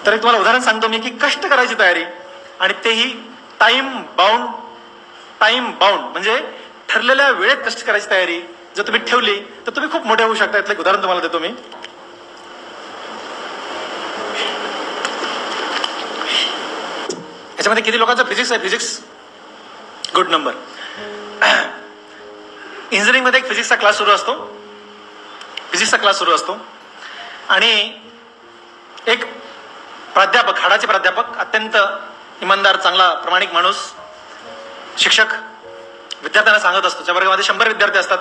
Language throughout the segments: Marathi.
तर एक तुम्हाला उदाहरण सांगतो मी की कष्ट करायची तयारी, आणि तेही टाइम बाउंड म्हणजे ठरलेल्या वेळेत कष्ट करायची तयारी जर तुम्ही ठेवली तर तुम्ही खूप मोठे होऊ शकता. यातलं एक उदाहरण तुम्हाला देतो मी. याच्यामध्ये किती लोकांचं फिजिक्स आहे? Physics good number. इंजिनिअरिंग मध्ये एक फिजिक्सचा क्लास सुरू असतो आणि एक प्राध्यापक, हाडाचे प्राध्यापक, अत्यंत इमानदार, चांगला, प्रामाणिक माणूस, शिक्षक विद्यार्थ्यांना सांगत असतो. त्या वर्गामध्ये 100 विद्यार्थी असतात.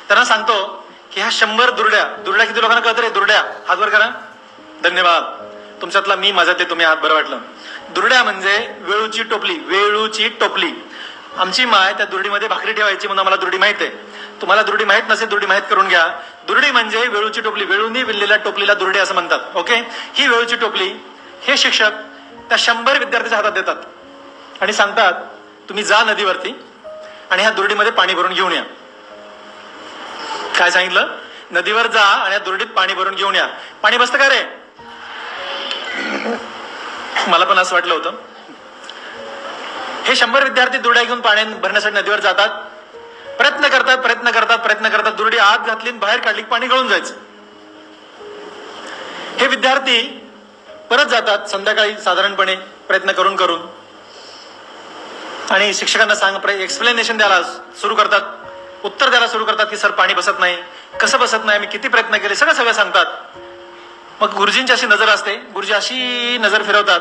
त्यांना सांगतो की ह्या 100 दुरड्या किती लोकांना कळत रे? दुरड्या, हात वर करा. धन्यवाद. तुमच्यातला मी, माझ्यातले तुम्ही, हात बरं वाटलं. दुरड्या म्हणजे वेळूची टोपली. आमची माय त्या दुरडीमध्ये भाकरी ठेवायची म्हणून आम्हाला दुरडी माहित आहे. तुम्हाला दुरडी माहित नसेल, दुरडी माहित करून घ्या. दुरडी म्हणजे वेळूची टोपली, वेळूनी विणलेल्या टोपलीला दुरडी असं म्हणतात. ओके, ही वेळूची टोपली हे शिक्षक त्या 100 विद्यार्थ्यांच्या हातात देतात आणि सांगतात तुम्ही जा नदीवरती आणि ह्या दुरडीमध्ये पाणी भरून घेऊन या. काय सांगितलं? नदीवर जा आणि या दुरडीत पाणी भरून घेऊन या. पाणी बसतं का रे? मला पण असं वाटलं होतं. हे 100 विद्यार्थी दुरड्या घेऊन पाणी भरण्यासाठी नदीवर जातात. प्रयत्न करतात. दुरडी आत घातली, बाहेर काढली, पाणी गळून जायचं. हे विद्यार्थी परत जातात संध्याकाळी साधारणपणे प्रयत्न करून आणि शिक्षकांना एक्सप्लेनेशन द्यायला सुरू करतात, उत्तर द्यायला सुरू करतात की सर पाणी बसत नाही. कसं बसत नाही? मी किती प्रयत्न केले, सगळं सांगतात. मग गुरुजींची अशी नजर असते. गुरुजी अशी नजर फिरवतात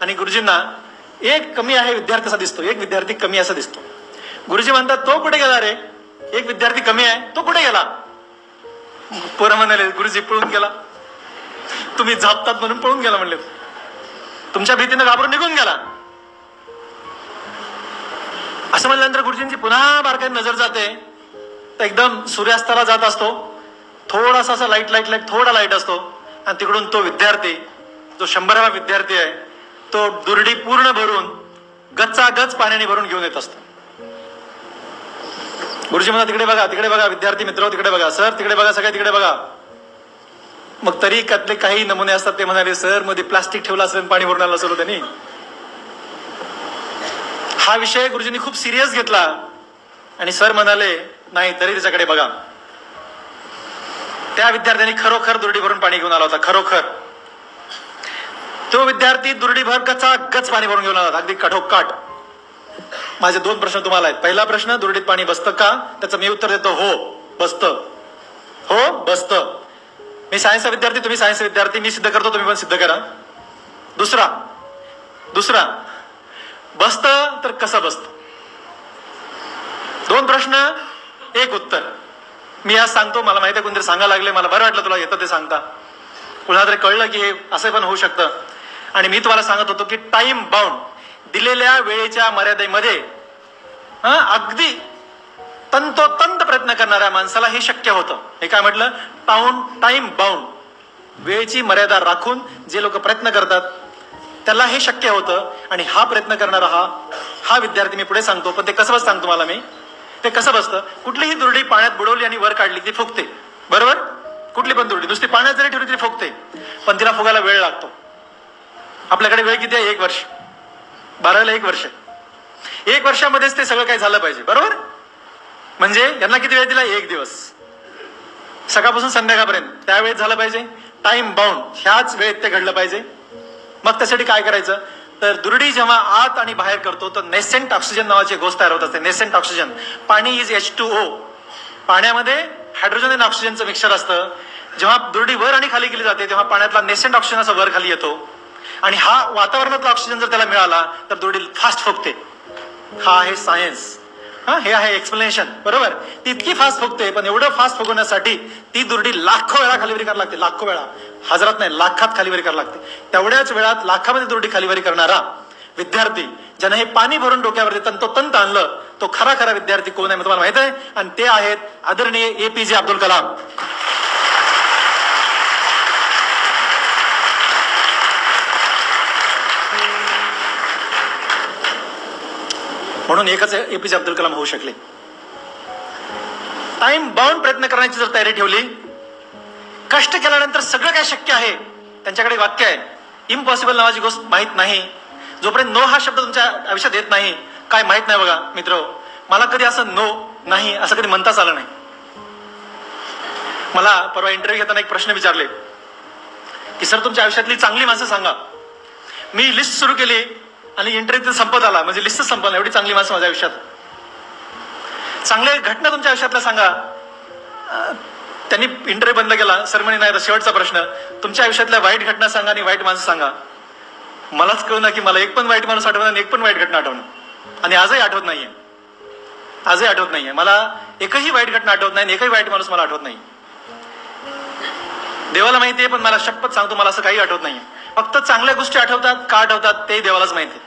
आणि गुरुजींना एक कमी आहे विद्यार्थी असा दिसतो, एक विद्यार्थी कमी असा दिसतो. गुरुजी म्हणतात तो कुठे गेला रे? एक विद्यार्थी कमी आहे, तो कुठे गेला? पोरं म्हणाले गुरुजी पळून गेला. तुम्ही झापतात म्हणून पळून गेला म्हणले. तुमच्या भीतीनं घाबरून निघून गेला. असं म्हणल्यानंतर गुरुजींची पुन्हा बारकाईने नजर जाते तर एकदम सूर्यास्ताला जात असतो. थोडासा असा लाईट थोडा लाईट असतो आणि तिकडून तो विद्यार्थी, जो 100वा विद्यार्थी आहे, तो दुरडी पूर्ण भरून गच्चागच पाण्याने भरून घेऊन येत असतो. गुरुजी म्हणा तिकडे बघा विद्यार्थी मित्र, तिकडे बघा सर, तिकडे बघा सगळे, तिकडे बघा. मग तरी त्यातले काही नमुने असतात ते म्हणाले सर मध्ये प्लास्टिक ठेवलं असेल, पाणी भरून आलं असेल त्यांनी. हा विषय गुरुजींनी खूप सिरियस घेतला आणि सर म्हणाले नाही तरी त्याच्याकडे बघा. त्या विद्यार्थ्यांनी खरोखर दुरडी भरून पाणी घेऊन आला होता. खरोखर तो विद्यार्थी दुरडीभर गच पाणी भरून घेऊन आला होता, अगदी काठोकाठ. माझे 2 प्रश्न तुम्हाला आहेत. पहिला प्रश्न, दुरडीत पाणी बसतं का? त्याचं मी उत्तर देतो हो बसतं. मी सायन्सचा विद्यार्थी, तुम्ही सायन्सचा विद्यार्थी. मी सिद्ध करतो, तुम्ही पण सिद्ध करा. दुसरा बसतं तर कसं बसतं? 2 प्रश्न 1 उत्तर. मी आज सांगतो, मला माहिती आहे कोणतरी सांगायला लागले, मला बरं वाटलं तुला येतं ते सांगता. कुणाला तरी कळलं की हे असं पण होऊ शकतं. आणि मी तुम्हाला सांगत होतो की टाइम बाउंड, दिलेल्या वेळेच्या मर्यादेमध्ये अगदी तंतोतंत प्रयत्न करणाऱ्या माणसाला हे शक्य होतं. हे काय म्हटलं? टाइम बाउंड, वेळेची मर्यादा राखून जे लोक प्रयत्न करतात त्याला हे शक्य होतं. आणि हा प्रयत्न करणारा हा विद्यार्थी मी पुढे सांगतो. पण ते कसं बसतं सांगतो मला मी. ते कसं बसतं? कुठलीही दुरडी पाण्यात बुडवली आणि वर काढली ती फुगते, बरोबर? कुठली पण दुरडी नुसती पाण्यात जरी ठेवली तरी फुगते, पण तिला फुगायला वेळ लागतो. आपल्याकडे वेळ किती आहे? 1 वर्ष. 12ला 1 वर्ष. 1 वर्षामध्येच ते सगळं काही झालं पाहिजे, बरोबर? म्हणजे यांना किती वेळ दिला? 1 दिवस, सकाळपासून संध्याकाळपर्यंत. त्यावेळेत झालं पाहिजे. टाइम बाउंड, ह्याच वेळेत ते घडलं पाहिजे. मग त्यासाठी काय करायचं? तर दुरडी जेव्हा आत आणि बाहेर करतो तर नेसेंट ऑक्सिजन नावाची गोष्ट तयार होत असते. Nascent oxygen. पाणी इज H2O. पाण्यामध्ये हायड्रोजन आणि ऑक्सिजनचं मिक्सचर असतं. जेव्हा दुरडी वर आणि खाली केली जाते तेव्हा पाण्यातला नेसेंट ऑक्सिजन असा वर खाली येतो आणि हा वातावरणातला ऑक्सिजन जर त्याला मिळाला तर दुरडी फास्ट फुगते. हा आहे सायन्स. हे आहे एक्सप्लेनेशन, बरोबर? ती इतकी फास्ट फुगते, पण एवढं फास्ट फुगवण्यासाठी ती दुरडी लाखो वेळा खालीवरी करावी लागते. लाखो वेळा, हजारात नाही, लाखात खालीवरी करावी लागते. तेवढ्याच वेळात लाखामध्ये दुरडी खालीवरी करणारा विद्यार्थी, ज्याने हे पाणी भरून डोक्यावरती तंतोतंत आणलं, तो खरा विद्यार्थी कोण आहे तुम्हाला माहित आहे? आणि ते आहेत आदरणीय APJ अब्दुल कलाम. म्हणून एकच APJ अब्दुल कलाम होऊ शकले. टाइम बाउंड प्रयत्न करण्याची जर तयारी ठेवली, कष्ट केल्यानंतर सगळं काय शक्य आहे. त्यांच्याकडे वाक्य आहे इम्पॉसिबल नावाची गोष्ट माहित नाही. जोपर्यंत नो हा शब्द तुमच्या आयुष्यात येत नाही, काय माहित नाही बघा मित्र, मला कधी असं नो नाही असं कधी म्हणताच आलं नाही. मला परवा इंटरव्ह्यू घेताना एक प्रश्न विचारले की सर तुमच्या आयुष्यातली चांगली माणसं सांगा. मी लिस्ट सुरू केली आणि इंटरव्ह्यू संपत आला, म्हणजे लिस्ट संपला, एवढी चांगली माणसं माझ्या आयुष्यात. चांगल्या घटना तुमच्या आयुष्यातल्या सांगा. त्यांनी इंटरव्ह्यू बंद केला. सर म्हणे नाही, शेवटचा प्रश्न, तुमच्या आयुष्यातल्या वाईट घटना सांगा आणि वाईट माणसं सांगा. मलाच कळू ना की मला एक पण वाईट माणूस आठवणार आणि एक पण वाईट घटना आठवणं, आणि आजही आठवत नाहीये. आजही आठवत नाहीये मला एकही वाईट घटना आठवत नाही, एकही वाईट माणूस मला आठवत नाही. देवाला माहितीये, पण मला शपथ सांगतो मला असं काही आठवत नाहीये. फक्त चांगल्या गोष्टी आठवतात. का आठवतात ते देवालाच माहिती.